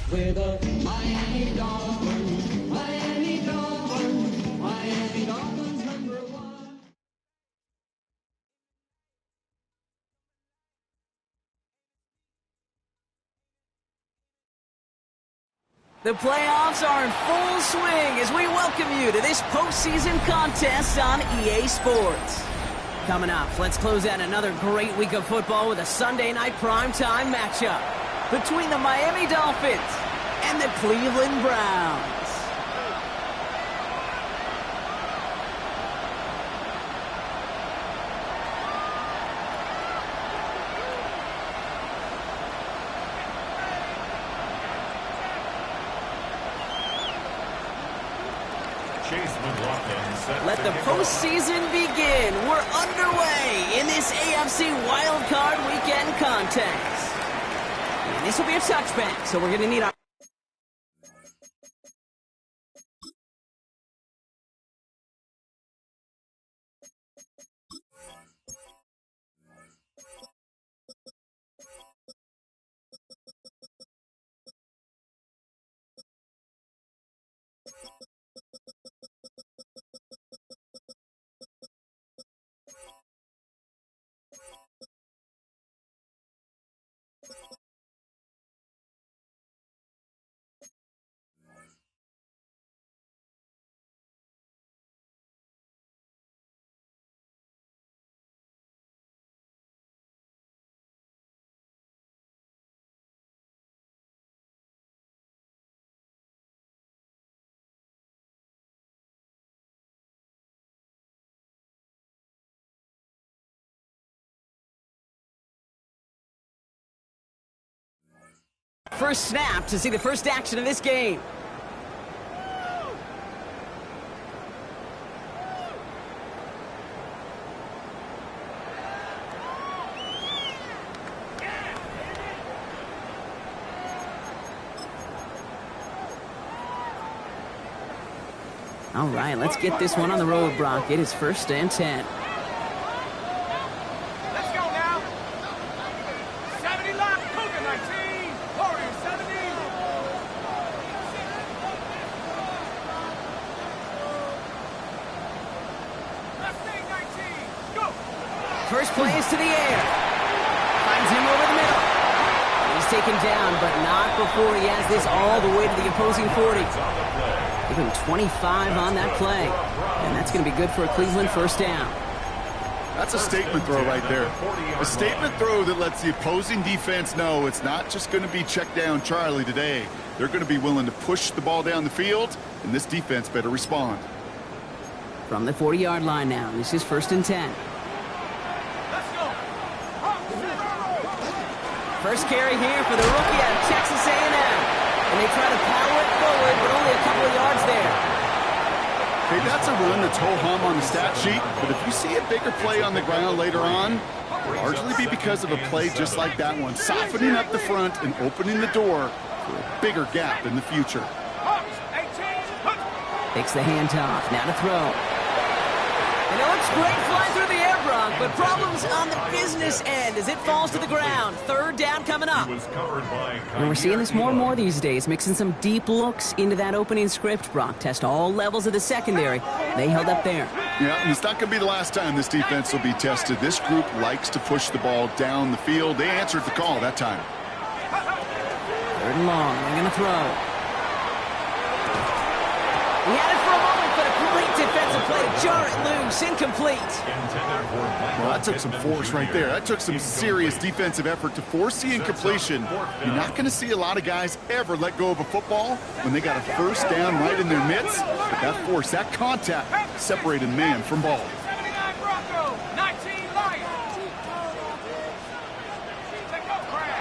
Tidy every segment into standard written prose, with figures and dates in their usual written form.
We're the Miami Dolphins, Miami Dolphins, Miami Dolphins #1. The playoffs are in full swing as we welcome you to this postseason contest on EA Sports. Coming up, let's close out another great week of football with a Sunday night primetime matchup between the Miami Dolphins and the Cleveland Browns. Let the postseason begin. We're underway in this AFC Wildcard Weekend contest. And this will be a touchback, so we're going to need our... First snap to see the first action of this game. All right, let's get this one on the road, Brock. It is 1st and 10. Let's go now. 70 left. Cougar 19. Warriors 70. First play is to the air. Finds him over the middle. He's taken down, but not before he has this all the way to the opposing 40. Give him 25 on that play. And that's going to be good for a Cleveland first down. That's a statement throw right there. A statement throw that lets the opposing defense know it's not just going to be check down Charlie today. They're going to be willing to push the ball down the field, and this defense better respond. From the 40-yard line now, this is 1st and 10. First carry here for the rookie out of Texas A&M. And they try to power it forward, but only a couple of yards there. Okay, that's a run that's ho-hum on the stat sheet, but if you see a bigger play on the ground later on, it'll largely be because of a play just like that one, softening up the front and opening the door for a bigger gap in the future. Takes the handoff, now to throw. And it looks great flying through the air, Brock, but problems on the business end as it falls to the ground. 3rd down coming up. And we're seeing this more and more these days, mixing some deep looks into that opening script, Brock. Test all levels of the secondary. They held up there. Yeah, and it's not going to be the last time this defense will be tested. This group likes to push the ball down the field. They answered the call that time. 3rd and long, they're going to throw. He had it for a moment, but a great defensive play to jar it loose. Incomplete. Well, that took some force right there. That took some serious defensive effort to force the incompletion. You're not going to see a lot of guys ever let go of a football when they got a first down right in their midst. But that force, that contact, separated man from ball.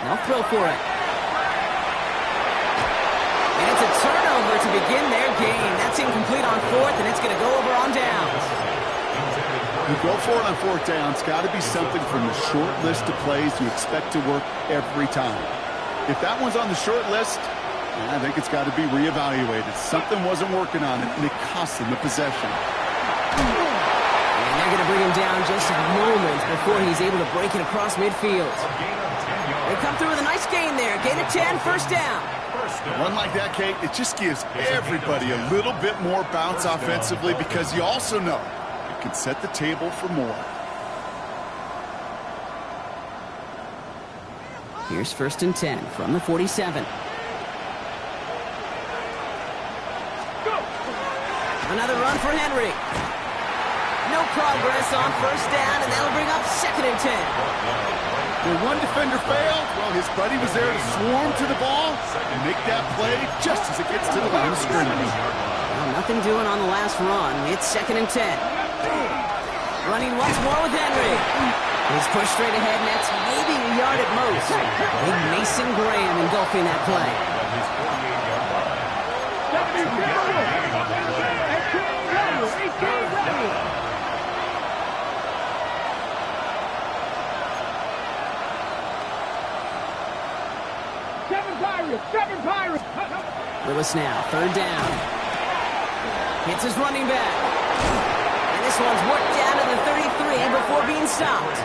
They'll throw for it. And it's a turnover to begin their game. That's incomplete on 4th, and it's going to go over on downs. You go for it on 4th down. It's got to be something from the short list of plays you expect to work every time. If that one's on the short list, I think it's got to be reevaluated. Something wasn't working on it, and it cost them the possession. And they're going to bring him down just a moment before he's able to break it across midfield. They come through with a nice gain there. Gain of 10, 1st down. A run like that, Kate, it just gives everybody a little bit more bounce offensively because you also know it can set the table for more. Here's 1st and 10 from the 47. Another run for Henry. No progress on 1st down, and that'll bring up 2nd and 10. When one defender failed, well, his buddy was there to swarm to the ball and make that play just as it gets to the line of scrimmage. Well, nothing doing on the last run. It's 2nd and 10. Running once more with Henry. He's pushed straight ahead, and that's maybe a yard at most. Big Mason Graham engulfing that play. Lewis now, 3rd down. Hits his running back. And this one's worked down to the 33 before being stopped.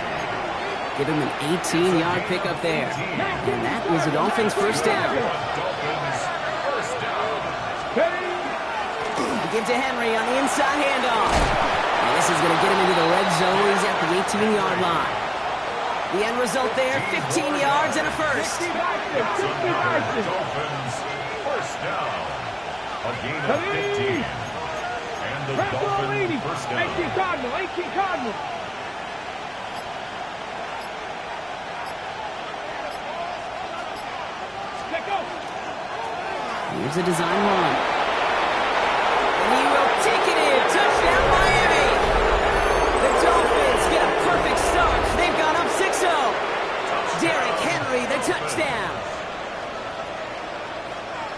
Give him an 18-yard pickup there. And that was the Dolphins' 1st down. Give to Henry on the inside handoff. And this is going to get him into the red zone. He's at the 18-yard line. The end result there, 15 yards and a first. Dolphins first down. A gain of 15. And the Dolphins first down. 18 Cardinal. Here's a design run. And he will take it in. Touchdown, Miami. The Dolphins get a perfect start. They've gone up 6-0. Derrick Henry, the touchdown.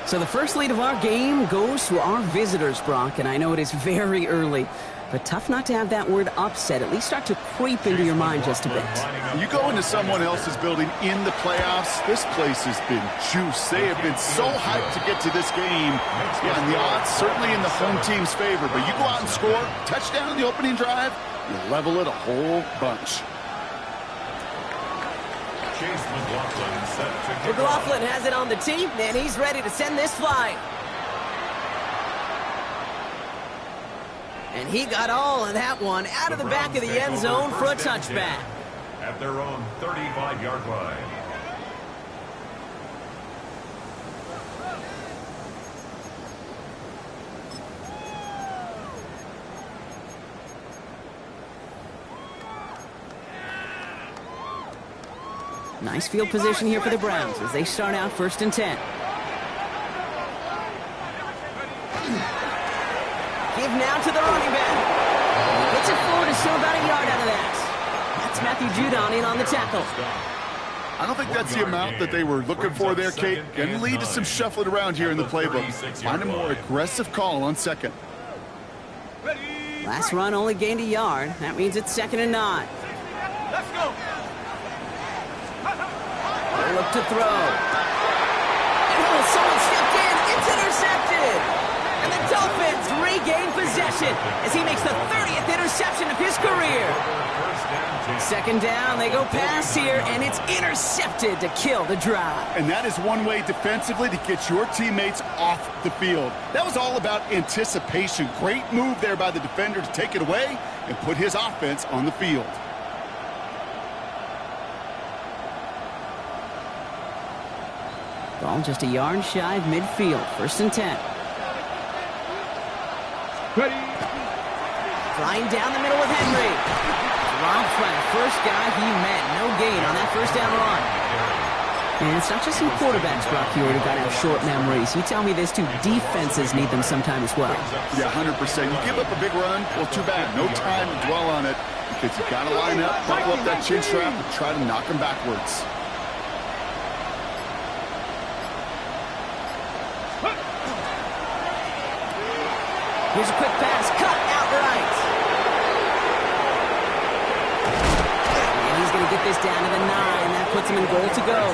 So the first lead of our game goes to our visitors, Brock, and I know it is very early, but tough not to have that word upset at least start to creep into your mind just a bit. You go into someone else's building in the playoffs, this place has been juiced. They have been so hyped to get to this game. Yeah, and the odds certainly in the home team's favor, but you go out and score, touchdown in the opening drive, you level it a whole bunch. McLaughlin has it on the tee, and he's ready to send this flying. And he got all of that one out of the back of the end zone for a touchback. at their own 35-yard line. Nice field position here for the Browns as they start out 1st and 10. Give now to the running back. Gets it forward and still about a yard out of that. That's Matthew Judon in on the tackle. I don't think that's the amount that they were looking for there, Kate. Going to lead to some shuffling around here in the playbook. Find a more aggressive call on 2nd. Last run only gained a yard. That means it's 2nd and 9. Let's go. They look to throw. And someone stepped in. It's intercepted. And the Dolphins regain possession as he makes the 30th interception of his career. 2nd down, they go pass here, and it's intercepted to kill the drive. And that is one way defensively to get your teammates off the field. That was all about anticipation. Great move there by the defender to take it away and put his offense on the field. Ball just a yard shy of midfield. 1st and 10. Flying down the middle with Henry. Dropped by the first guy he met. No gain on that 1st down run. And it's not just some quarterbacks, Brock, here who got to have short memories. You tell me this too. Defenses need them sometime as well. Yeah, 100%. You give up a big run, well, too bad. No time to dwell on it because you got to line up, buckle up that chin strap, and try to knock them backwards. Here's a quick pass, cut outright. And he's going to get this down to the 9. That puts him in goal to go.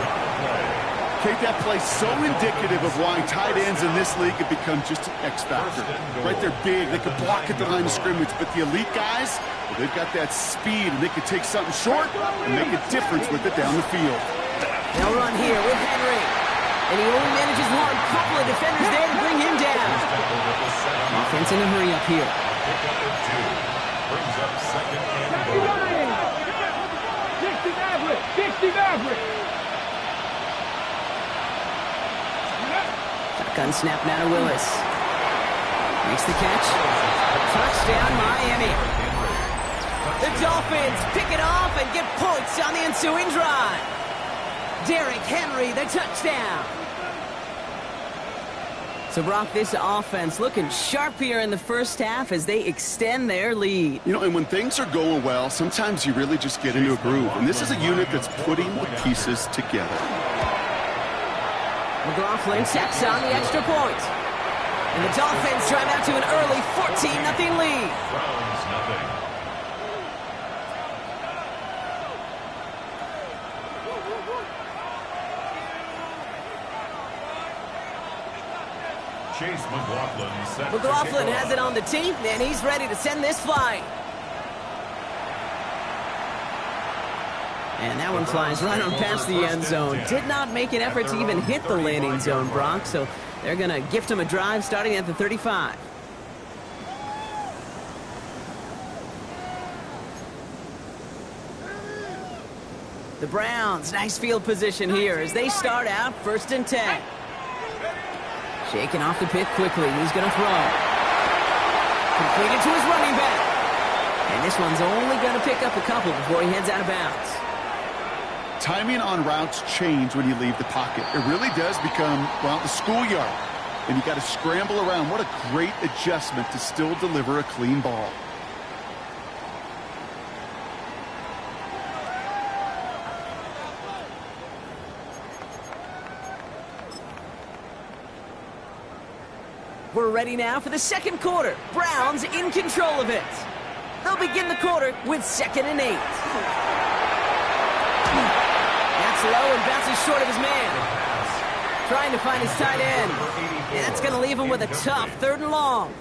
Kate, that play's so indicative of why tight ends in this league have become just an X factor. Right, they're big, they can block at the line of scrimmage, but the elite guys, well, they've got that speed, and they can take something short and make a difference with it down the field. They'll run here with Henry. And he only manages one. Couple of defenders there to bring him down. Offense in a hurry up here. Brings up 2nd and goal. 60 Shotgun snap now to Willis. Makes the catch. Touchdown, Miami. The Dolphins pick it off and get points on the ensuing drive. Derrick Henry, the touchdown. So, Brock, this offense looking sharp here in the 1st half as they extend their lead. You know, and when things are going well, sometimes you really just get into a groove. And this is a unit that's putting the pieces together. McLaughlin checks on the extra point. And the Dolphins drive out to an early 14-0 lead. Browns nothing. Chase McLaughlin set McLaughlin to kick has off. it on the tee, and he's ready to send this flying. And that one flies right on past the end zone. Did not make an effort to even hit the landing zone, Brock, so they're going to gift him a drive starting at the 35. The Browns, nice field position here as they start out 1st and 10. Shaking off the pick quickly. He's going to throw. Completed to his running back. And this one's only going to pick up a couple before he heads out of bounds. Timing on routes change when you leave the pocket. It really does become, well, the schoolyard. And you got to scramble around. What a great adjustment to still deliver a clean ball. We're ready now for the 2nd quarter. Browns in control of it. They'll begin the quarter with 2nd and 8. That's low and bounces short of his man. Trying to find his tight end. And that's going to leave him with a tough 3rd and long.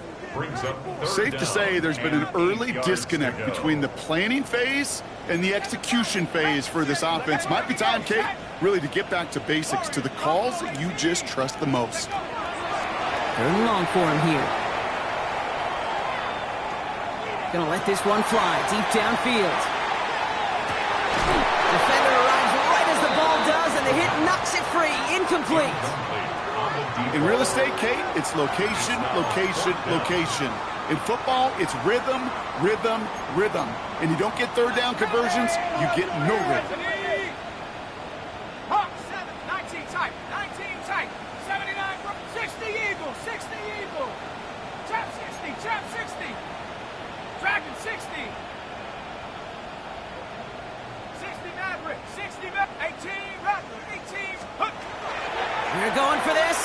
Safe to say there's been an early disconnect between the planning phase and the execution phase for this offense. Might be time, Kate, really to get back to basics, to the calls that you just trust the most. 3rd and long for him here. Gonna let this one fly deep downfield. Defender arrives right as the ball does, and the hit knocks it free. Incomplete. In real estate, Kate, it's location, location, location. In football, it's rhythm, rhythm, rhythm. And you don't get third down conversions, you get no rhythm. 19 tight, 19 tight. 79, 60 Eagle, 60 Eagle. Trap 60. Dragon 60. 60 Maverick, 60 Maverick, 18 Rattler, 18 Hook. We're going for this.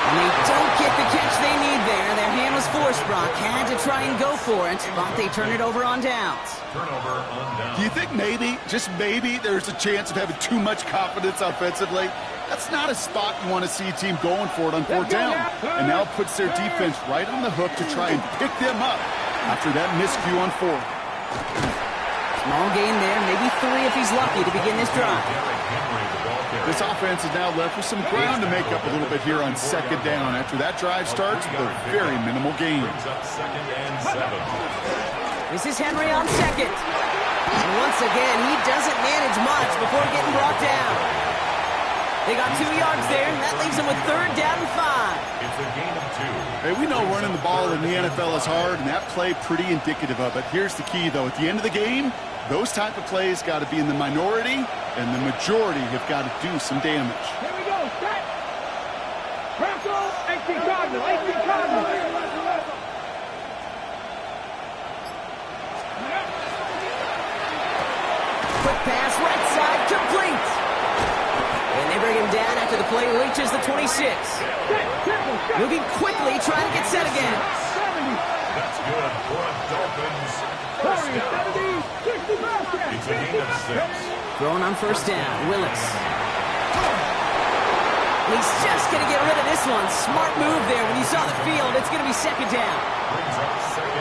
And they don't get the catch they need there. Their hand was forced, Brock. Had to try and go for it, but they turn it over on downs. Turnover on downs. Do you think maybe, just maybe, there's a chance of having too much confidence offensively? That's not a spot you want to see a team going for it on fourth down. And now it puts their defense right on the hook to try and pick them up after that miscue on fourth. Small gain there, maybe 3 if he's lucky to begin this drive. This offense is now left with some ground to make up a little bit here on second down. After that drive starts with a very minimal gain. Second and 7. This is Henry on second. And once again, he doesn't manage much before getting brought down. They got 2 yards there, and that leaves them with third down and 5. It's a gain of 2. Hey, we know running the ball in the NFL is hard, and that play pretty indicative of it. Here's the key, though. At the end of the game, those type of plays got to be in the minority, and the majority have got to do some damage. Here we go, set. Bronco, 18 Cardinal, 18 Cardinal. Quick pass, right side, complete. And they bring him down after the play reaches the 26. Moving quickly, trying to get set again. 70. That's good for a Dolphins first down. 70, 65 catch. It's a gain of 6. Throwing on first down, Willis. He's just going to get rid of this one. Smart move there. When you saw the field, it's going to be second down.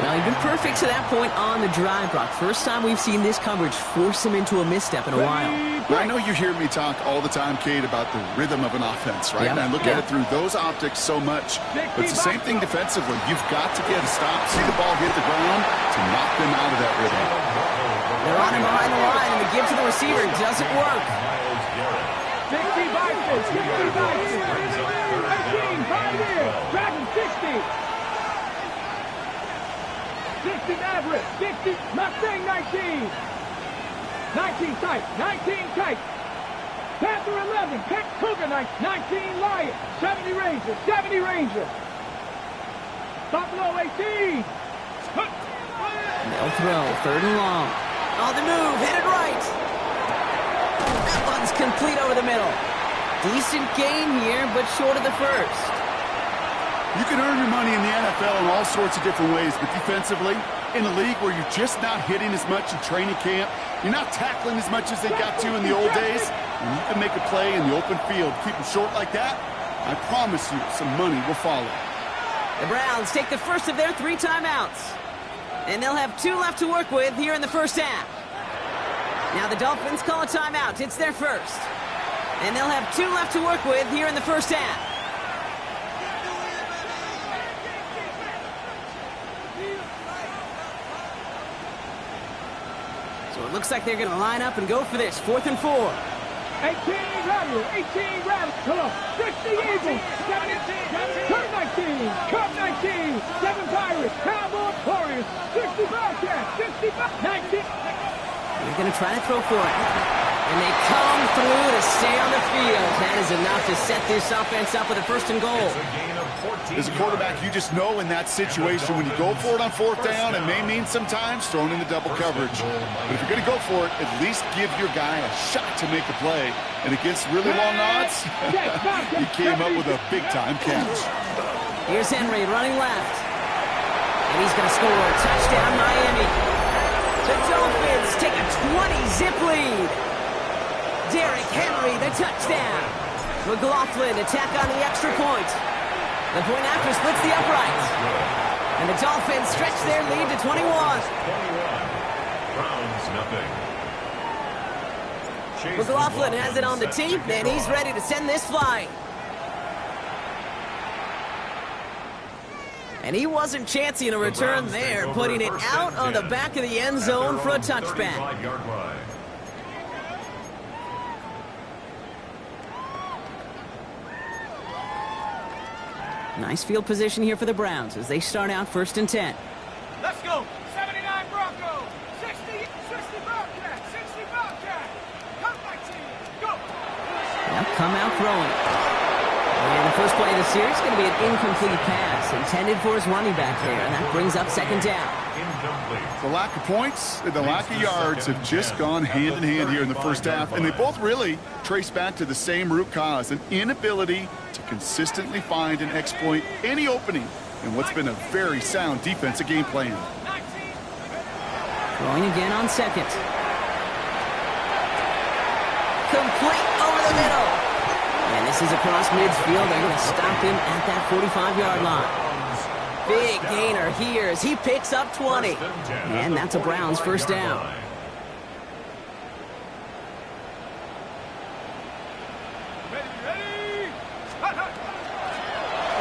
Well, he's been perfect to that point on the drive, Brock. First time we've seen this coverage force him into a misstep in a while. I know you hear me talk all the time, Kate, about the rhythm of an offense, right? And I look at it through those optics so much. But it's the same thing defensively. You've got to get a stop, see the ball hit the ground to knock them out of that rhythm. They're on him behind the line, and the give to the receiver doesn't work. 65 catch, 65 catch. 18, 5 years. Dragon 60. 60 Maverick, 60 Mustang 19. 19 tight, 19 tight. Panther 11, Pet Cougar 19 Lion, 70 Ranger, 70 Ranger. Buffalo 18. They'll throw, third and long. On the move, hit it right. That one's complete over the middle. Decent gain here, but short of the first. You can earn your money in the NFL in all sorts of different ways, but defensively, in a league where you're just not hitting as much in training camp, you're not tackling as much as they got to in the old days, and you can make a play in the open field, keep them short like that, I promise you some money will follow. The Browns take the first of their 3 timeouts, and they'll have 2 left to work with here in the first half. Now the Dolphins call a timeout. It's their first, and they'll have 2 left to work with here in the first half. So it looks like they're going to line up and go for this. 4th and 4. 18 Rattler, 18 Rattler, 60 Eagles, 70, Curve 19, Curve 19, 7 Pirates, Cowboy Warriors, 65 catch, 65, 19. They're going to try to throw for it. And they come through to stay on the field. That is enough to set this offense up with a 1st and goal. As a quarterback, you just know in that situation when you go for it on 4th down, it may mean sometimes throwing in the double coverage. But if you're going to go for it, at least give your guy a shot to make a play. And against really long odds, he came up with a big-time catch. Here's Henry running left. And he's going to score a touchdown, Miami. The Dolphins take a 20-zip lead. Derrick Henry, the touchdown. McLaughlin attack on the extra point. The point after splits the uprights. And the Dolphins stretch their lead to 21. Browns nothing. McLaughlin has it on the tee, and he's ready to send this flying. And he wasn't chancing a return there, putting it out on the back of the end zone for a touchback. Nice field position here for the Browns as they start out 1st and 10. Let's go. 79 Bronco. 60 Bobcat. 60 Bobcat. Come 19. Go. They'll come out throwing. And the first play of the series is going to be an incomplete pass intended for his running back there, and that brings up 2nd down. The lack of points and the lack of yards have just gone hand in hand here in the first half, and they both really trace back to the same root cause, an inability to consistently find and exploit any opening in what's been a very sound defensive game plan. Throwing again on 2nd. Complete over the middle. And this is across midfield. They're going to stop him at that 45-yard line. Big gainer here as he picks up 20. And that's a Browns 1st down.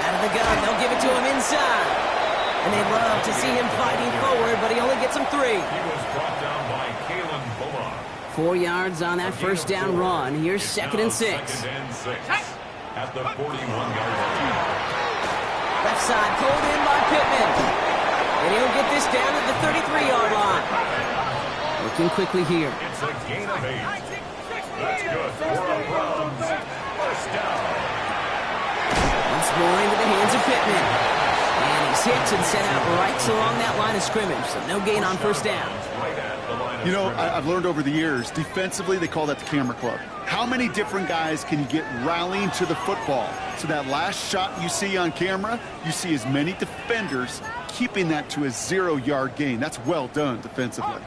Out of the gun, they'll give it to him inside. And they love to see him fighting forward, but he only gets him 3. He was brought down by Kalen Bullock. 4 yards on that 1st down run. Here's 2nd and 6. 2nd and 6 at the 41-yard line. Left side pulled in by Pittman. And he'll get this down at the 33-yard line. Looking quickly here. It's a gain of 8. That's good for a Browns 1st down. Once more into the hands of Pittman. And he's hit and set out right along that line of scrimmage. So no gain on 1st down. You know, I've learned over the years, defensively, they call that the camera club. How many different guys can you get rallying to the football? So that last shot you see on camera, you see as many defenders keeping that to a 0-yard gain. That's well done defensively.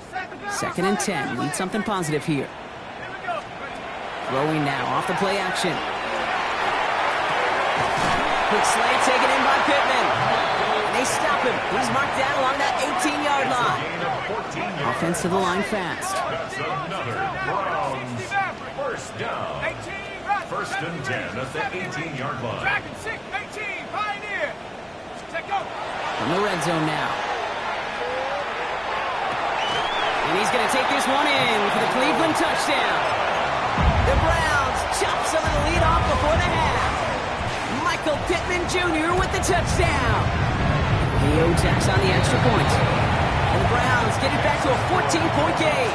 2nd and 10. Need something positive here. Throwing now off the play action. Quick slant taken in by Pittman. They stop him. He's marked down along that 18-yard line. Offense to the line fast. That's another Browns 1st down. 1st and 10 at the 18-yard line. Dragon 6, 18, Pioneer. Take go. In the red zone now. And he's going to take this one in for the Cleveland touchdown. The Browns chop some of the lead off before the half. Michael Pittman Jr. with the touchdown. He tacks on the extra point. And the Browns get it back to a 14-point game.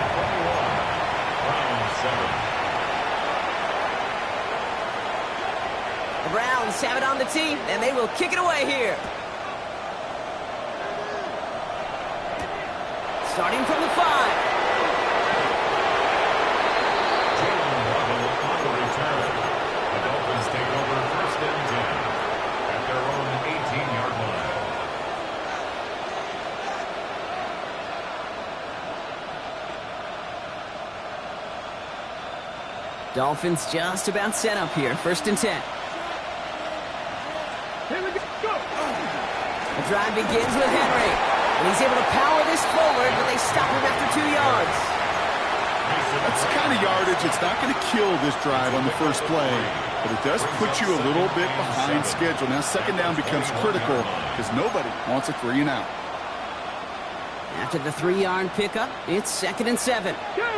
The Browns have it on the tee, and they will kick it away here. Starting from the 5. On the return. The Dolphins take over 1st and 10 at their own 18-yard line. Dolphins just about set up here. 1st and 10. Here we go. The drive begins with Henry. And he's able to power this forward, but they stop him after 2 yards. That's the kind of yardage it's not going to kill this drive on the first play, but it does put you a little bit behind schedule. Now 2nd down becomes critical because nobody wants a 3 and out. After the 3-yard pickup, it's 2nd and 7. Go.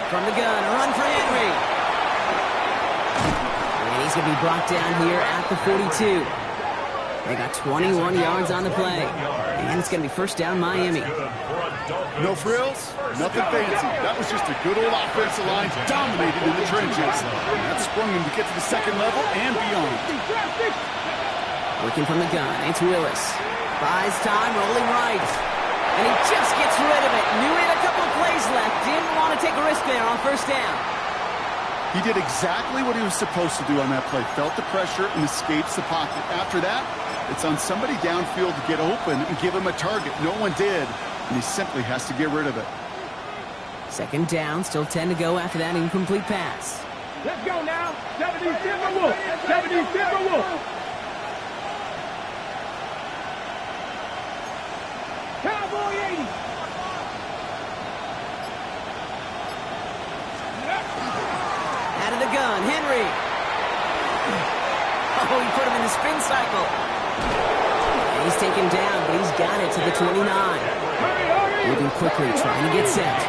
From the gun, a run for Henry. And he's going to be brought down here at the 42. They got 21 yards on the play. And it's going to be 1st down Miami. No frills, nothing fancy. That was just a good old offensive line dominated in the trenches. And that sprung him to get to the 2nd level and beyond. Working from the gun, it's Willis. Buys time, rolling right. And he just gets rid of it. Knew he had a couple of plays left. Didn't want to take a risk there on 1st down. He did exactly what he was supposed to do on that play. Felt the pressure and escapes the pocket. After that, it's on somebody downfield to get open and give him a target. No one did, and he simply has to get rid of it. 2nd down, still 10 to go after that incomplete pass. Let's go now. 70 Timberwolf. 70 Timberwolf. Cowboy 80. Out of the gun, Henry. Oh, he put him in the spin cycle. And he's taken down, but he's got it to the 29. Moving quickly, trying to get set.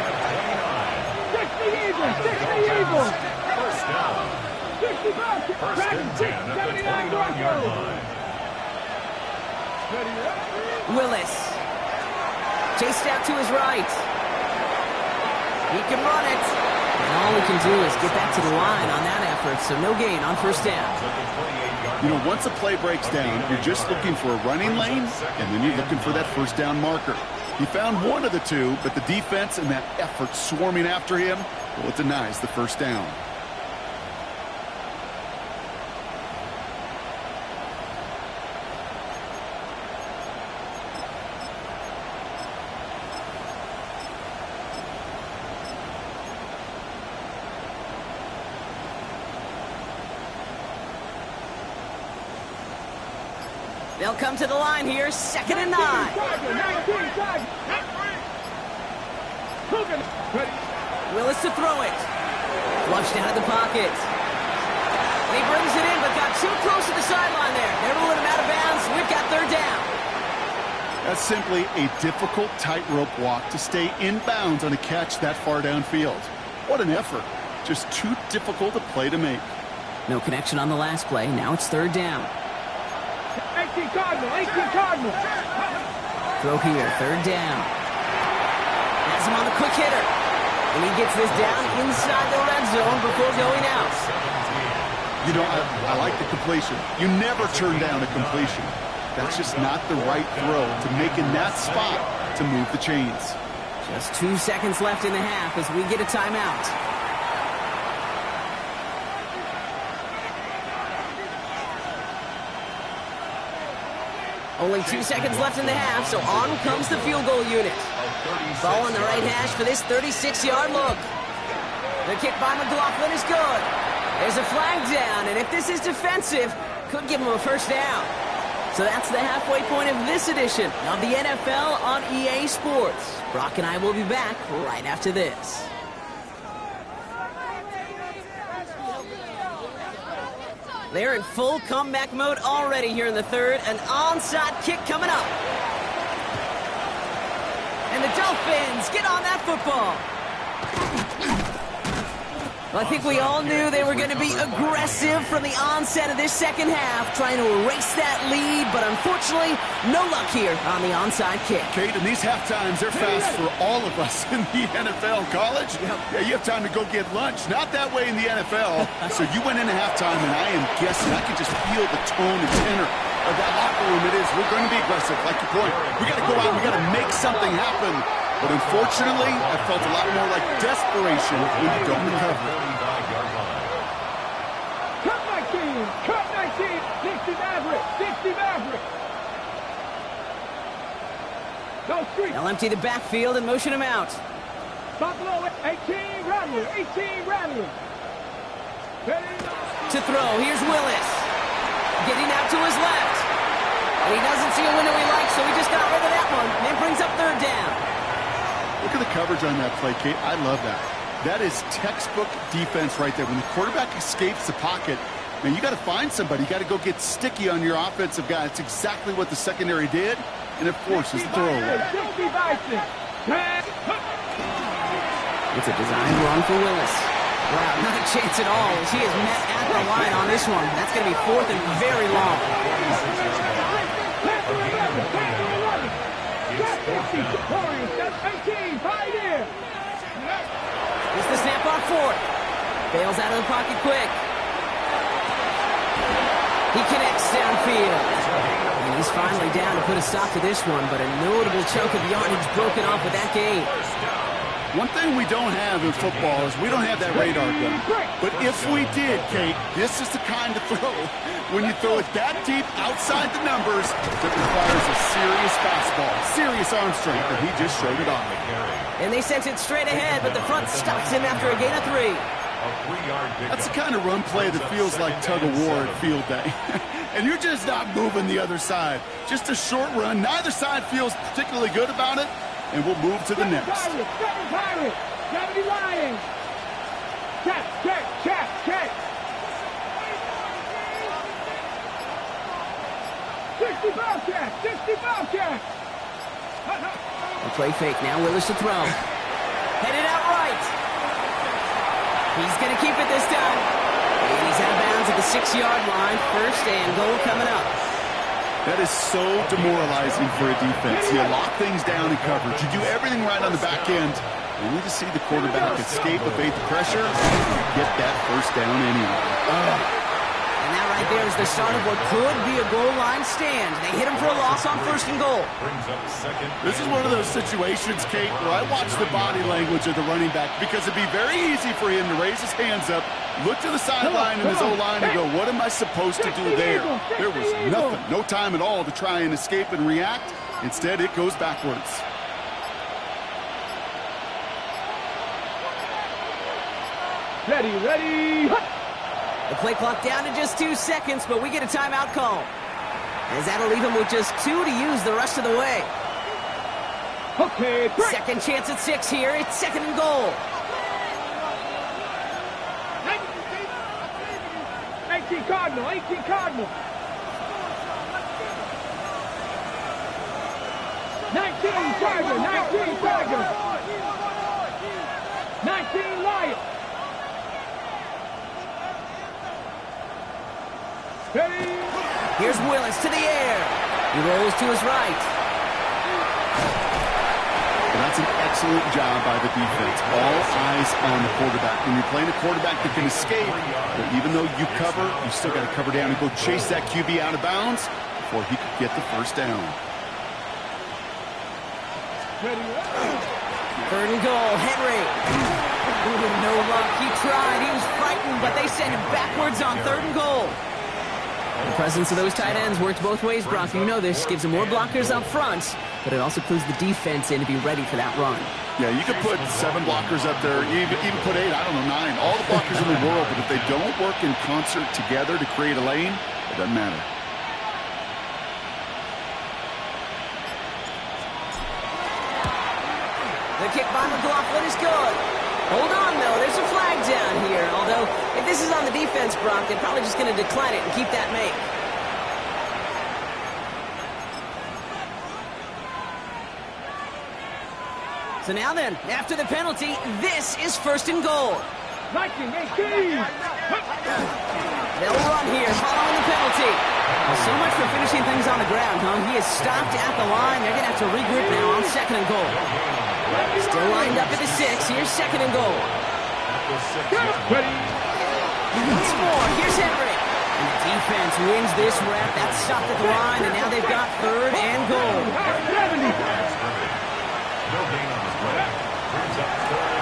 60 Eagles, 60 Eagles. First down. 65, First and 10 at the 29-yard line. Willis. Chased out to his right. He can run it. And all he can do is get back to the line on that effort, so no gain on first down. You know, once a play breaks down, you're just looking for a running lane, and then you're looking for that first down marker. He found one of the two, but the defense and that effort swarming after him, well, it denies the first down. They'll come to the line here, 2nd and 9. Willis to throw it. Flushed out of the pocket. And he brings it in, but got too close to the sideline there. They're ruling him out of bounds. We've got third down. That's simply a difficult tightrope walk to stay in bounds on a catch that far downfield. What an effort. Just too difficult a play to make. No connection on the last play. Now it's third down. 18 Cardinal, 18 Cardinal. Throw here, third down. Has him on the quick hitter. And he gets this down inside the red zone before going out. You know, I like the completion. You never turn down a completion. That's just not the right throw to make in that spot to move the chains. Just 2 seconds left in the half as we get a timeout. Only 2 seconds left in the half, so on comes the field goal unit. Ball on the right hash for this 36-yard look. The kick by McLaughlin is good. There's a flag down, and if this is defensive, could give him a first down. So that's the halfway point of this edition of the NFL on EA Sports. Brock and I will be back right after this. They're in full comeback mode already here in the third. An onside kick coming up. And the Dolphins get on that football. Well, I think we all knew they were going to be aggressive from the onset of this second half, trying to erase that lead, but unfortunately, no luck here on the onside kick. Kate, and these half times, they're fast for all of us in the NFL. College, yeah, you have time to go get lunch. Not that way in the NFL. So you went into halftime, and I am guessing, I can just feel the tone and tenor of that locker room. It is, we're going to be aggressive, like your point. We got to go out, we got to make something happen. But unfortunately, I felt a lot more like desperation when you don't recover. Cut 19, cut 19, 60 Maverick, 60 Maverick. No street. They'll empty the backfield and motion him out. Buffalo, 18 Ramley, 18 Ramley. To throw, here's Willis. Getting out to his left. And he doesn't see a window he likes, so he just got rid of that one. And brings up third down. Look at the coverage on that play, Kate. I love that. That is textbook defense right there. When the quarterback escapes the pocket, man, you got to find somebody. You got to go get sticky on your offensive guy. It's exactly what the secondary did, and it forces the throwaway. It's a design run for Willis. Wow, not a chance at all as he is met at the line on this one. That's going to be fourth and very long. It's the snap on fourth. Bails out of the pocket quick. He connects downfield. And he's finally down to put a stop to this one, but a notable chunk of yardage broken off with that game. One thing we don't have in football is we don't have that radar gun. But if we did, Kate, this is the kind of throw, when you throw it that deep outside the numbers, that requires a serious fastball, serious arm strength, and he just showed it off. And they sent it straight ahead, but the front stops him after a gain of 3. That's the kind of run play that feels like tug-of-war at field day. And you're just not moving the other side. Just a short run. Neither side feels particularly good about it. And we'll move to the next. Pirate, 70 Lions. Check. 60 Bobcat, 60 Bobcat. The play fake now, Willis to throw. Headed out right. He's going to keep it this time. And he's out of bounds at the 6-yard line. First and goal coming up. That is so demoralizing for a defense. You lock things down in coverage. You do everything right on the back end. Only to see the quarterback escape, evade the pressure, get that first down anyway. And that right there is the start of what could be a goal line stand. They hit him for a loss on first and goal. This is one of those situations, Kate, where I watch the body language of the running back because it'd be very easy for him to raise his hands up, look to the sideline in his O-line and go, what am I supposed to do there? There was nothing, no time at all to try and escape and react. Instead, it goes backwards. Ready, ready. The play clock down to just 2 seconds, but we get a timeout call. As that'll leave him with just 2 to use the rest of the way. Okay, break. Second chance at 6 here. It's second and goal. 18 Cardinal, 18 Cardinal. 19 Tiger, 19 Tiger. 19 Lion. Ready. Here's Willis to the air. He rolls to his right. And that's an excellent job by the defense. All eyes on the quarterback. When you're playing a quarterback that can escape, but even though you cover, you still got to cover down and go chase that QB out of bounds before he could get the first down. Ready. Third and goal, Henry. Ooh, no luck. He tried. He was frightened, but they sent him backwards on third and goal. The presence of those tight ends works both ways, Brock. You know this. Gives them more blockers up front, but it also clues the defense in to be ready for that run. Yeah, you could put 7 blockers up there, even put 8, I don't know, 9. All the blockers in the world, but if they don't work in concert together to create a lane, it doesn't matter. The kick by McLaughlin is good. Hold on, though. There's a flag down here. Although, if this is on the defense, Brock, they're probably just going to decline it and keep that make. So now then, after the penalty, this is first and goal. 19, 18. They'll run here following the penalty. Well, so much for finishing things on the ground, huh? He is stopped at the line. They're going to have to regroup now on second and goal. Still lined up at the 6. Here's second and goal. Ready. Once more. Here's Henry. The defense wins this rep. That's stopped at the line, and now they've got third and goal. 70.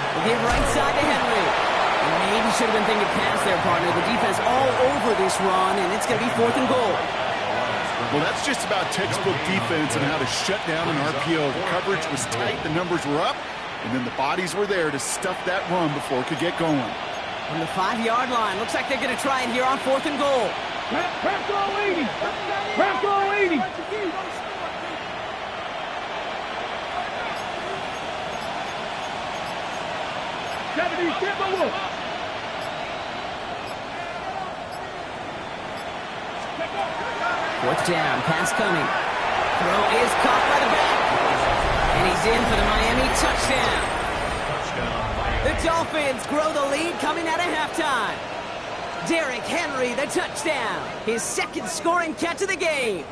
We'll give right side to Henry. And maybe should have been thinking pass there, partner. The defense all over this run, and it's going to be fourth and goal. Well, that's just about textbook defense and how to shut down an RPO. The coverage was tight, the numbers were up, and then the bodies were there to stuff that run before it could get going. On the 5-yard line, looks like they're going to try it here on fourth and goal. Crack goal 80. Crack goal 80. Timberwolves. Fourth down, pass coming. Throw is caught by the back. And he's in for the Miami touchdown. The Dolphins grow the lead coming out of halftime. Derrick Henry, the touchdown. His second scoring catch of the game.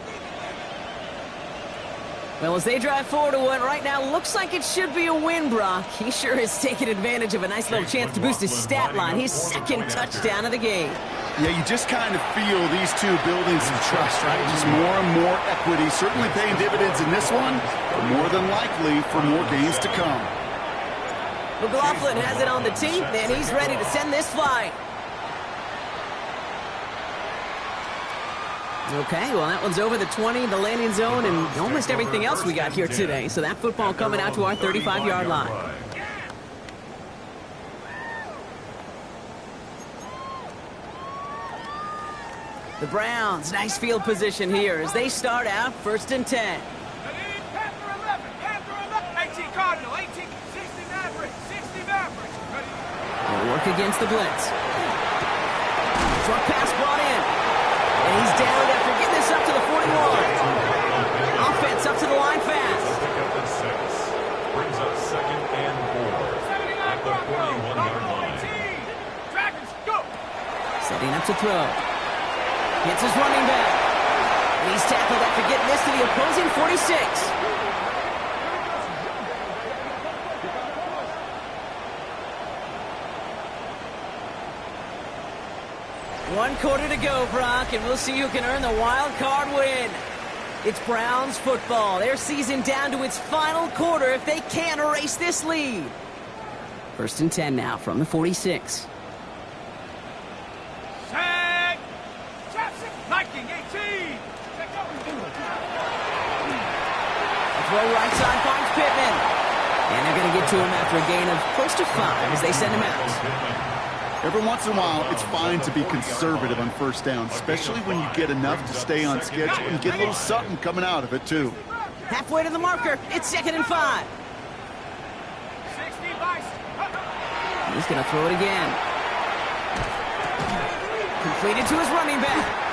Well, as they drive forward to what right now looks like it should be a win, Brock. He sure is taking advantage of a nice little chance to boost his stat line. His second touchdown of the game. Yeah, you just kind of feel these two building some trust, right? Just more and more equity. Certainly paying dividends in this one, but more than likely for more games to come. McLaughlin has it on the tee, and he's ready to send this flying. Okay, well, that one's over the 20, the landing zone, and almost everything else we got here today. So that football coming out to our 35-yard line. The Browns, nice field position here as they start out first and 10. 18 Cardinal, 18, 60 Maverick, 60 Maverick. They'll work against the blitz. Short pass brought in. And he's down after getting this up to the 41. Offense up to the line fast. Brings up 2nd and 4 at the 41-yard line. Dragons, go! Setting up to throw. Hits his running back. And he's tackled after getting this to the opposing 46. One quarter to go, Brock, and we'll see who can earn the wild card win. It's Browns football. Their season down to its final quarter if they can't erase this lead. 1st and 10 now from the 46. Set! Jackson, Viking 18! Throw right side finds Pittman. And they're going to get to him after a gain of close to 5 as they send him out. Every once in a while, it's fine to be conservative on 1st down, especially when you get enough to stay on schedule and get a little something coming out of it, too. Halfway to the marker. It's 2nd and 5. 60 bucks. He's going to throw it again. Completed to his running back.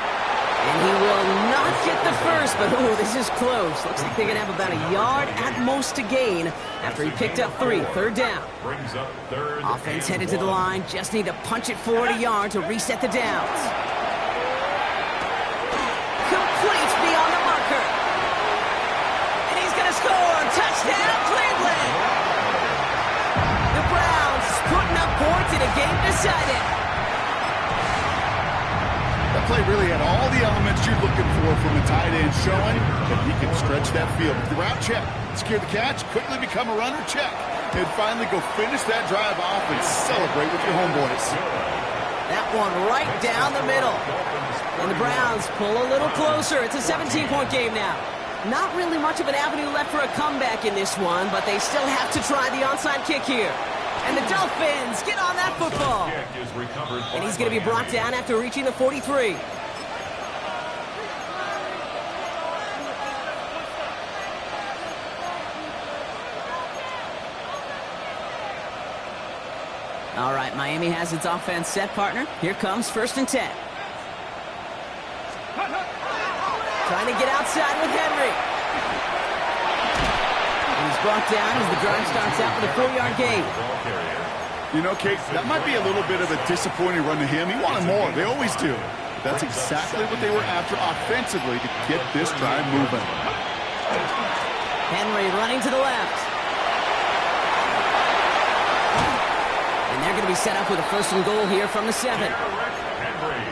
And he will not get the first, but ooh, this is close. Looks like they're going to have about a yard at most to gain after he picked up 3. 3rd down. Brings up 3rd. Offense headed to the line. Just need to punch it forward a yard to reset the downs. Complete beyond the marker. And he's going to score. Touchdown, Cleveland. The Browns putting up points in a game decided. That play really had all the elements you're looking for from a tight end, showing that he can stretch that field. The route, check. Secure the catch, quickly become a runner, check. And finally go finish that drive off and celebrate with your homeboys. That one right down the middle. And the Browns pull a little closer. It's a 17-point game now. Not really much of an avenue left for a comeback in this one, but they still have to try the onside kick here. And the Dolphins get on that football. And he's going to be brought down after reaching the 43. All right, Miami has its offense set, partner. Here comes 1st and 10. Trying to get outside with Henry. And he's brought down as the drive starts out with a 4-yard gain. You know, Kate, that might be a little bit of a disappointing run to him. He wanted more. They always do. That's exactly what they were after offensively to get this drive moving. Henry running to the left. And they're going to be set up with a 1st and goal here from the 7.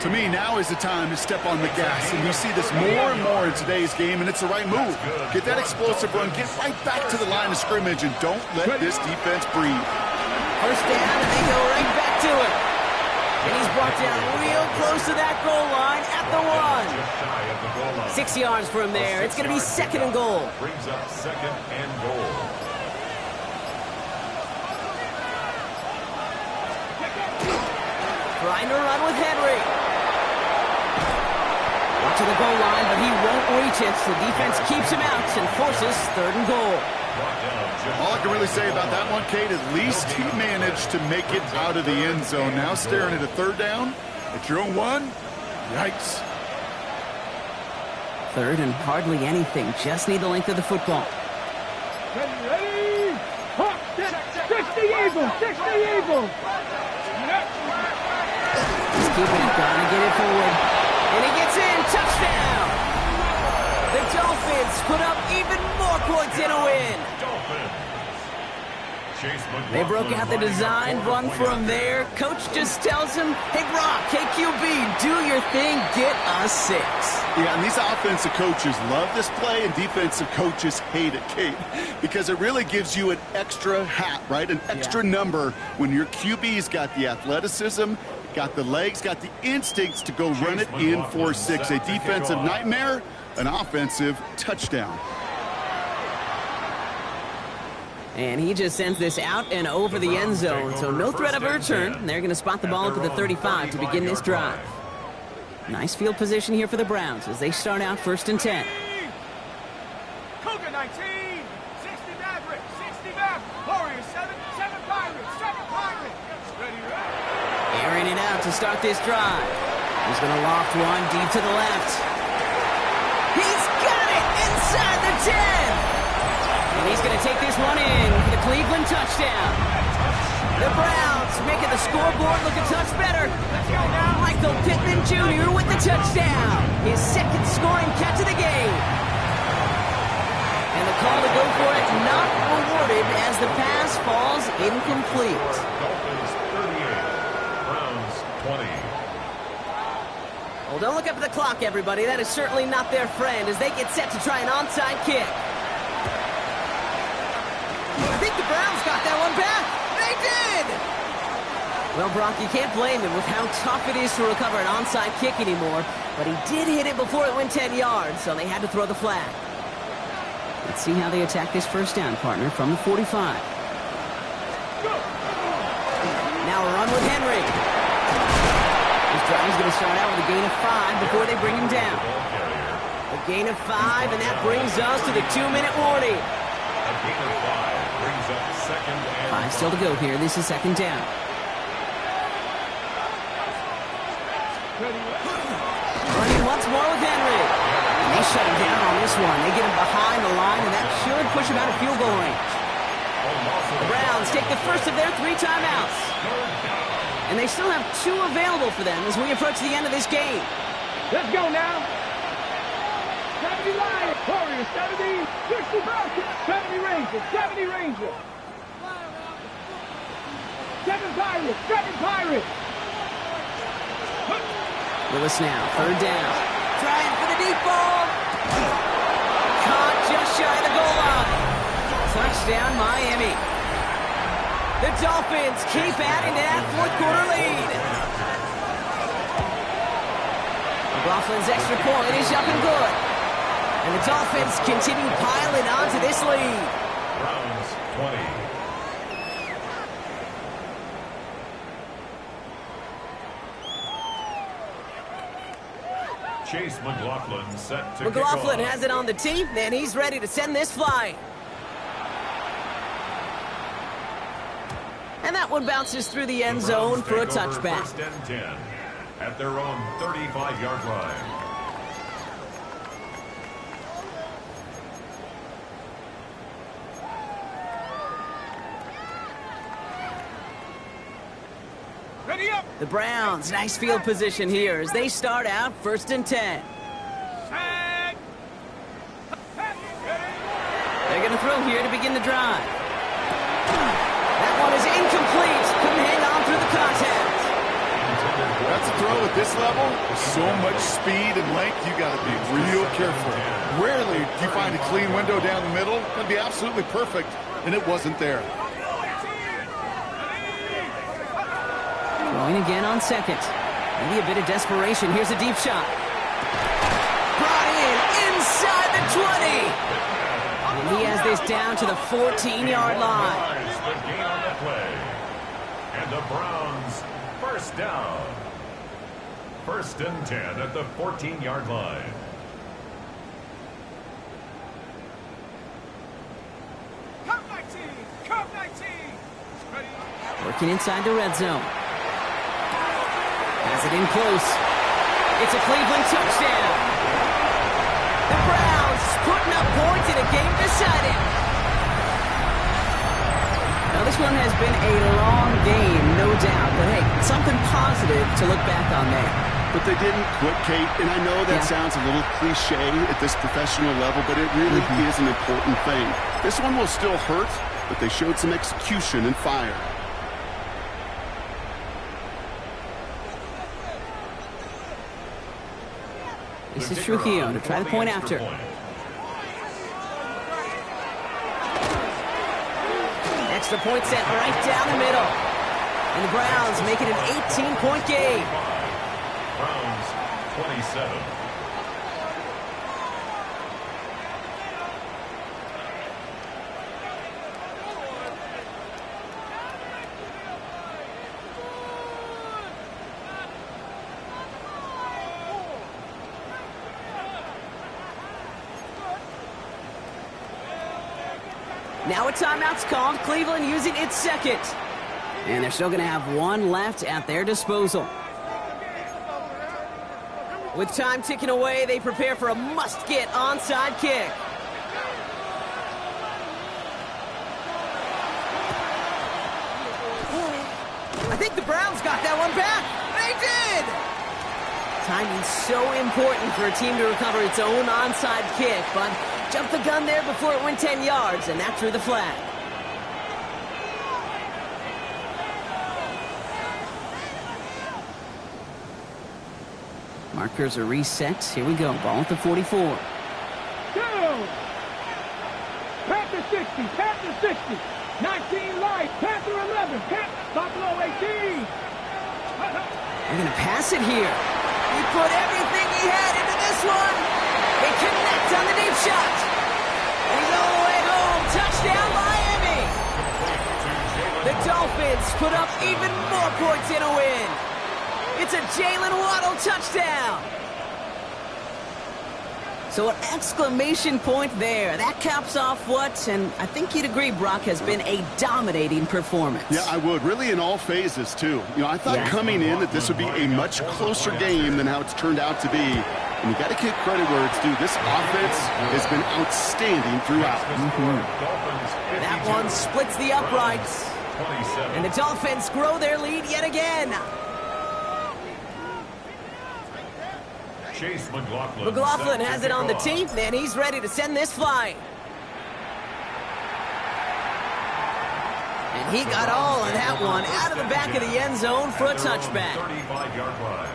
To me, now is the time to step on the gas, and we see this more and more in today's game, and it's the right move. Get that explosive run, get right back to the line of scrimmage, and don't let this defense breathe. 1st down, and they go right back to it. And he's brought down real close to that goal line at the 1. 6 yards from there. It's going to be 2nd and goal. Brings up 2nd and goal. Trying to run with Henry. Up to the goal line, but he won't reach it. So defense keeps him out and forces 3rd and goal. All I can really say about that one, Kate, at least he managed to make it out of the end zone. Now staring at a 3rd down at your own 1. Yikes. 3rd and hardly anything. Just need the length of the football. Ready? 60 Eagles! 60 Eagles! He's keeping it, gonna get it forward. And he gets in. Touchdown! The Dolphins put up even more points in a win. They broke out the design run from there. Coach just tells him, hey, Brock, hey, QB, do your thing, get us 6. Yeah, and these offensive coaches love this play, and defensive coaches hate it, Kate, because it really gives you an extra hat, right? An extra number when your QB's got the athleticism, got the legs, got the instincts to go run it in for 6. A defensive nightmare, an offensive touchdown. And he just sends this out and over the end zone, so no threat of a return. They're going to spot the ball up at the 35 to begin this drive. Nice field position here for the Browns as they start out 1st and 10. Cougar 19, 60 Maverick, 60 Maverick, Warriors 7, 7 Pirates, 7 Pirates. Ready, ready. Airing it out to start this drive. He's going to loft one deep to the left. He's got it inside the 10. And he's going to take this one in for the Cleveland touchdown. The Browns making the scoreboard look a touch better. Michael Pittman Jr. with the touchdown. His second scoring catch of the game. And the call to go for it not rewarded as the pass falls incomplete. Dolphins 38, Browns 20. Well, don't look up at the clock, everybody. That is certainly not their friend as they get set to try an onside kick. I think the Browns got that one back. They did! Well, Brock, you can't blame him with how tough it is to recover an onside kick anymore, but he did hit it before it went 10 yards, so they had to throw the flag. Let's see how they attack this first down, partner, from the 45. Now a run with Henry. This drive is going to start out with a gain of 5 before they bring him down. A gain of 5, and that brings us to the 2-minute warning. A gain of 5 brings up second and 5 still to go here. This is second down. Running once more with Henry. And they shut him down on this one. They get him behind the line, and that should push him out of field goal range. The Browns take the first of their 3 timeouts. And they still have 2 available for them as we approach the end of this game. Let's go now. 70 Lions, Warriors, 70, 60 Falcons, 70 Rangers, 70 Rangers. 7 Pirates, 7 Pirates. Lewis now, third down. Trying for the deep ball. Caught just shy of the goal line. Touchdown, Miami. The Dolphins keep adding to that fourth quarter lead. McLaughlin's extra point is up and good. And the Dolphins continue piling on to this lead. Browns 20. Chase McLaughlin set to McLaughlin kick off. has it on the tee, and he's ready to send this flying. And that one bounces through the end zone for a touchback. First and 10 at their own 35-yard line. Ready up. The Browns, nice field position here as they start out first and 10. Set. They're going to throw here to begin the drive. That one is incomplete. Couldn't hang on through the contact. That's a throw at this level. With so much speed and length, you got to be real careful. Rarely do you find a clean window down the middle. It'd be absolutely perfect, and it wasn't there. Throwing again on second. Maybe a bit of desperation. Here's a deep shot. Brought in inside the 20. And he has this down to the 14-yard line. The gain on the play. And the Browns first down. First and 10 at the 14-yard line. Come 19. Come 19. Ready. Working inside the red zone. Has it in close. It's a Cleveland touchdown. The Browns putting up points in a game decided. Now this one has been a long game, no doubt. But hey, something positive to look back on there. But they didn't quit, Kate, and I know that sounds a little cliche at this professional level, but it really is an important thing. This one will still hurt, but they showed some execution and fire. This is Trujillo to try the point after. Extra point set right down the middle. And the Browns make it an 18-point game. Browns 27. Now a timeout's called. Cleveland using its second. And they're still going to have one left at their disposal. With time ticking away, they prepare for a must-get onside kick. I think the Browns got that one back. They did! Timing's so important for a team to recover its own onside kick, but jumped the gun there before it went 10 yards, and that drew the flag. Markers are reset. Here we go. Ball at the 44. Go! Panther 60, Panther 60. 19 light, Panther 11, Buffalo 18. They're going to pass it here. He put everything he had into this one. They connect on the deep shot. And he's all the way home. Touchdown, Miami. The Dolphins put up even more points in a win. It's a Jalen Waddle touchdown. So an exclamation point there. That caps off what, and I think you'd agree, Brock, has been a dominating performance. Yeah, I would. Really in all phases, too. I thought coming in that this would be a much closer game than how it's turned out to be. And you got to give credit where it's due. This offense has been outstanding throughout. That one splits the uprights. And the Dolphins grow their lead yet again. Chase McLaughlin has it on the tee, and he's ready to send this flying. And he got all of that one out of the back of the end zone for a touchback. 35-yard line.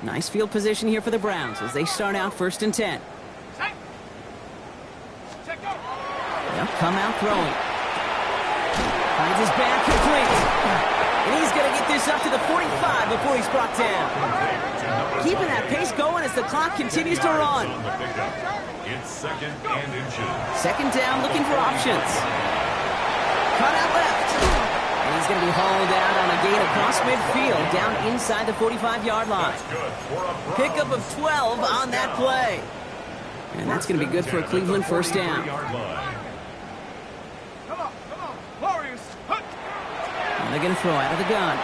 Nice field position here for the Browns as they start out 1st and 10. They'll come out throwing. Finds his back complete. And he's going to get this up to the 45 before he's brought down. Keeping that pace going as the clock continues to run. It's 2nd and inches. 2nd down, looking for options. Cut out left. And he's going to be hauled out on a gain across midfield, down inside the 45-yard line. Pickup of 12 on that play. And that's going to be good for a Cleveland 1st down. And they're going to throw out of the gun.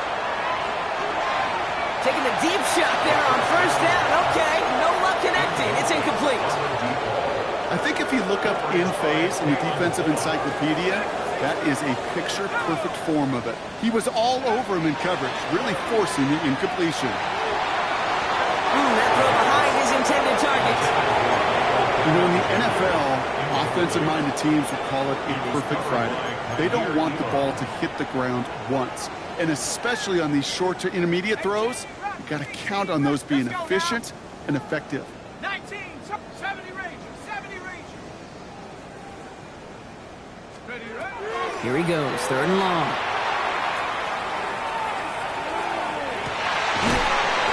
Taking the deep shot there on 1st down. Okay, no luck connecting. It's incomplete. I think if you look up in phase in the defensive encyclopedia, that is a picture-perfect form of it. He was all over him in coverage, really forcing the incompletion. That throw behind his intended target. In the NFL, offensive-minded teams would call it a perfect Friday. They don't want the ball to hit the ground once. And especially on these short to intermediate throws, you've got to count on those being efficient and effective. 19, 70 Rangers, 70 Rangers. Here he goes, 3rd and long.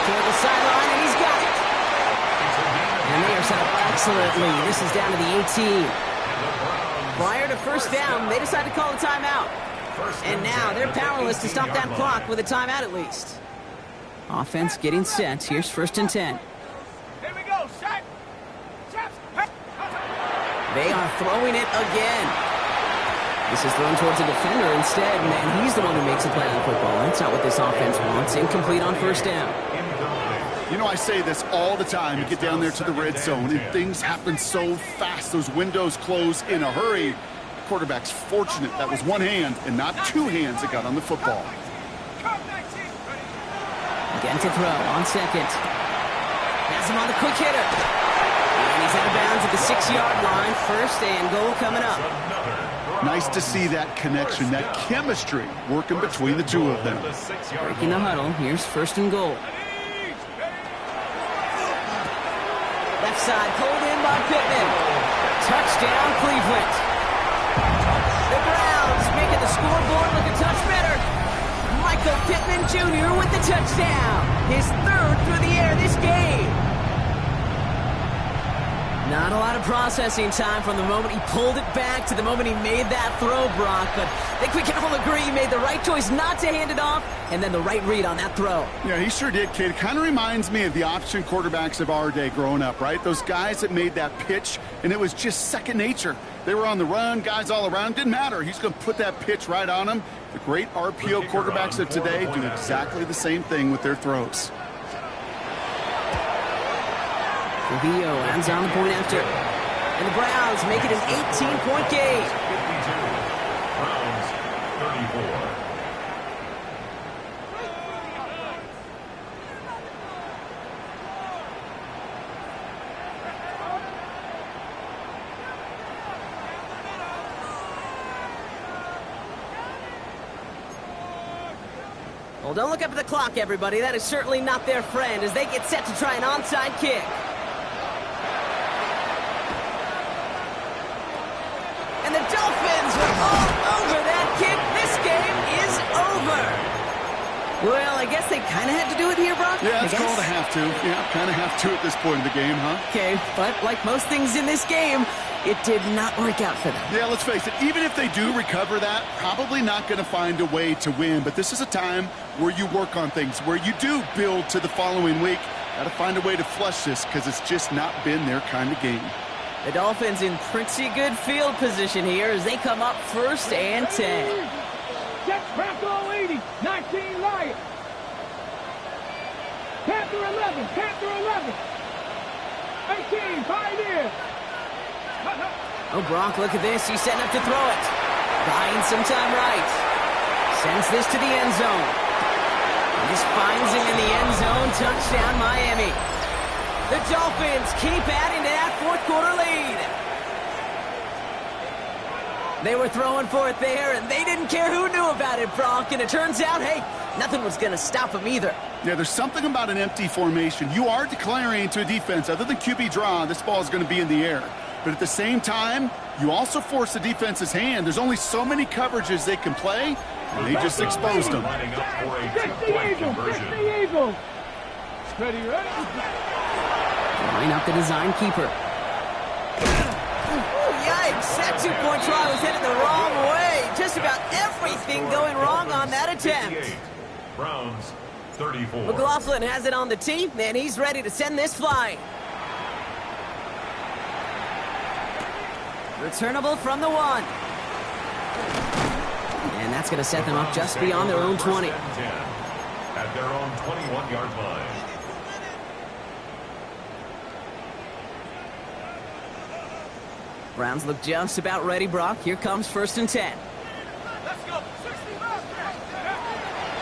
Toward the sideline, and he's got it. And they are set up excellently. This is down to the 18. Prior to 1st down, they decide to call a timeout. And now they're powerless to stop that clock with a timeout at least. Offense getting set. Here's 1st and 10. Here we go, set. They are throwing it again. This is thrown towards a defender instead, and he's the one who makes a play on the football. That's not what this offense wants. Incomplete on 1st down. I say this all the time. You get down there to the red zone, and things happen so fast. Those windows close in a hurry. The quarterback's fortunate that was one hand and not two hands that got on the football. Again to throw on 2nd. Has him on the quick hitter. And he's out of bounds at the 6-yard line. 1st and goal coming up. Nice to see that connection, that chemistry working between the two of them. Breaking the huddle. Here's 1st and goal. Left side pulled in by Pittman. Touchdown, Cleveland. The Browns making the scoreboard look a touch better. Michael Pittman Jr. with the touchdown. His 3rd through the air this game. Not a lot of processing time from the moment he pulled it back to the moment he made that throw, Brock. But I think we can all agree he made the right choice not to hand it off, and then the right read on that throw. Yeah, he sure did, kid. Kind of reminds me of the option quarterbacks of our day growing up, right? Those guys that made that pitch, and it was just second nature. They were on the run, guys all around. Didn't matter. He's going to put that pitch right on them. The great RPO quarterbacks of today do exactly the same thing with their throws. Trujillo ends on the point after. And the Browns make it an 18-point game. 52. Browns 34. Well, don't look up at the clock, everybody. That is certainly not their friend as they get set to try an onside kick. And the Dolphins are all over that kick. This game is over. Well, I guess they kind of had to do it here, Brock. Yeah, it's called a have to. Yeah, kind of have to at this point in the game, huh? Okay, but like most things in this game, it did not work out for them. Yeah, let's face it, even if they do recover that, probably not going to find a way to win. But this is a time where you work on things, where you do build to the following week. Got to find a way to flush this because it's just not been their kind of game. The Dolphins in pretty good field position here as they come up 1st and 10. Jets back all 80. 19 Lions. Panther 11. Panther 11. 18 Pioneers. Oh, Brock, look at this. He's setting up to throw it. Buying some time right. Sends this to the end zone. And this finds him in the end zone. Touchdown, Miami. The Dolphins keep adding to that fourth-quarter lead. They were throwing for it there, and they didn't care who knew about it, Brock. And it turns out, hey, nothing was going to stop them either. Yeah, there's something about an empty formation. You are declaring to a defense, other than QB draw, this ball is going to be in the air. But at the same time, you also force the defense's hand. There's only so many coverages they can play, and they just exposed them. Lining up for a 60 two-point Eagles. conversion. 60 Eagles. Ready, ready. Line up the design keeper. Ooh, yikes! That two-point try was headed the wrong way. Just about everything going wrong on that attempt. 58. Browns 34. McLaughlin has it on the tee, and he's ready to send this flying. Returnable from the 1. And that's going to set them up just beyond their own 20. At their own 21-yard line. Browns look just about ready, Brock. Here comes 1st and 10. Let's go. 60 miles.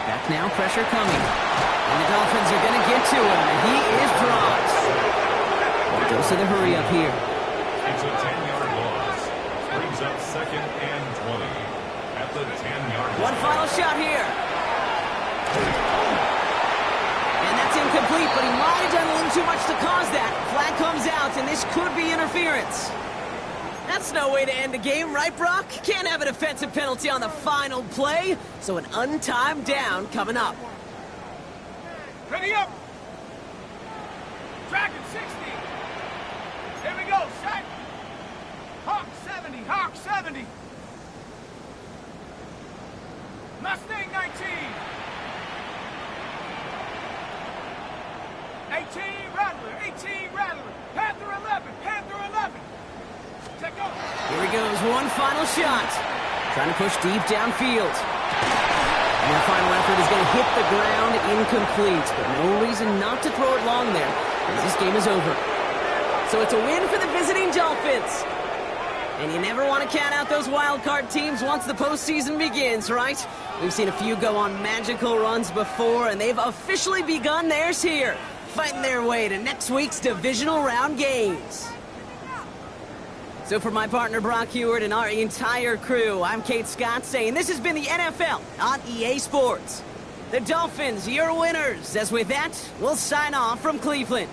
Back now, pressure coming. And the Dolphins are going to get to him, and he is dropped. Goes to the hurry up here. It's a 10-yard loss. Brings up 2nd and 20 at the 10-yard line. One final shot here. And that's incomplete, but he might have done a little too much to cause that. Flag comes out, and this could be interference. That's no way to end a game, right, Brock? Can't have a defensive penalty on the final play, so an untimed down coming up. Ready up. Dragon 60. Here we go. Shot. Hawk 70. Hawk 70. Mustang 19. 18 Rattler. 18 Rattler. Panther 11. Panther 11. Take over. Here he goes, one final shot. Trying to push deep downfield. And that final effort is going to hit the ground incomplete, but no reason not to throw it long there, as this game is over. So it's a win for the visiting Dolphins. And you never want to count out those wild card teams once the postseason begins, right? We've seen a few go on magical runs before, and they've officially begun theirs here, fighting their way to next week's divisional round games. So for my partner Brock Heward and our entire crew, I'm Kate Scott saying this has been the NFL on EA Sports. The Dolphins, your winners. As with that, we'll sign off from Cleveland.